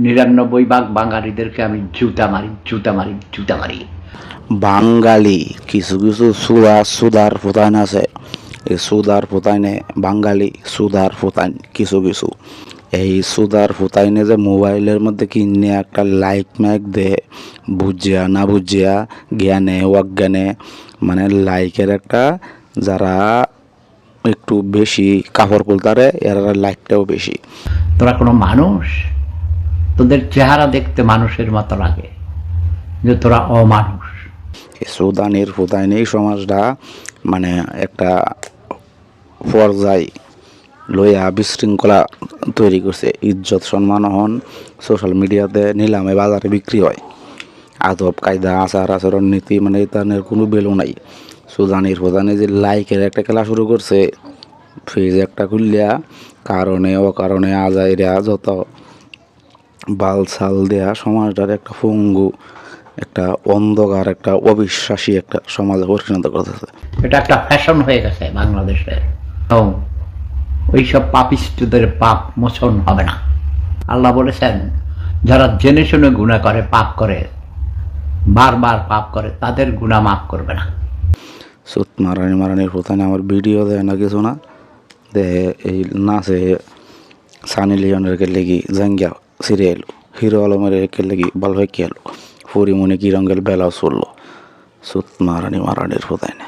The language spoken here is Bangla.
৯৯ ভাগ বাঙালিদেরকে আমি জুতা মারি, জুতা মারি, জুতা মারি। বাঙালি কিছু কিছু সুদার ফুতাইন আছে। এই সুদার ফুতাইনে বাঙালি সুদার ফুতাইন কিছু কিছু এই সুদার ফুতাইনে যে মোবাইলের মধ্যে কিনে একটা লাইক ম্যাক দে, বুঝিয়া না বুঝিয়া, জ্ঞানে অজ্ঞানে, মানে লাইকের একটা যারা একটু বেশি কাপড় খুলতারে এরা লাইকটাও বেশি। তোরা কোনো মানুষ? তোদের চেহারা দেখতে মানুষের মতো লাগে, যে তোরা অমানুষ। এই সুদানির ফুতাইনে এই সমাজটা মানে একটা পর্যায় লইয়া বিশৃঙ্খলা তৈরি করছে। ইজ্জত সম্মান হন সোশ্যাল মিডিয়াতে নিলামে বাজারে বিক্রি হয়। আদব কায়দা আচার আচরণ নীতি মানে তাদের কোনো বেলু নাই। সুদানির প্রধানে যে লাইকের একটা খেলা শুরু করছে, ফেজ একটা খুললিয়া কারণে অকারণে আজাইরা যত বালসাল দেয়া সমাজটার একটা পঙ্গু, একটা অন্ধকার, একটা অবিশ্বাসী একটা সমাজে পরিণত করতেছে। এটা একটা ফ্যাশন হয়ে গেছে বাংলাদেশে। ওইসব পাপিষ্টদের পাপ মোচন হবে না। আল্লাহ বলেছেন, যারা জেনে শুনে গুনাহ করে, পাপ করে, বারবার পাপ করে, তাদের গুনাহ মাফ করবে না। সুত মারানির প্রধানে আমার ভিডিও দেয় না কিছু না দেহে এই নাচে সানি লিওনের লেগি জাঙ্গিয়া সিরিয়ে এলো, হিরো আলমের লেগি বালভাই এলো, পরিমণি কিরঙ্গেল বেলাও চললো। সুত মারানির প্রধানে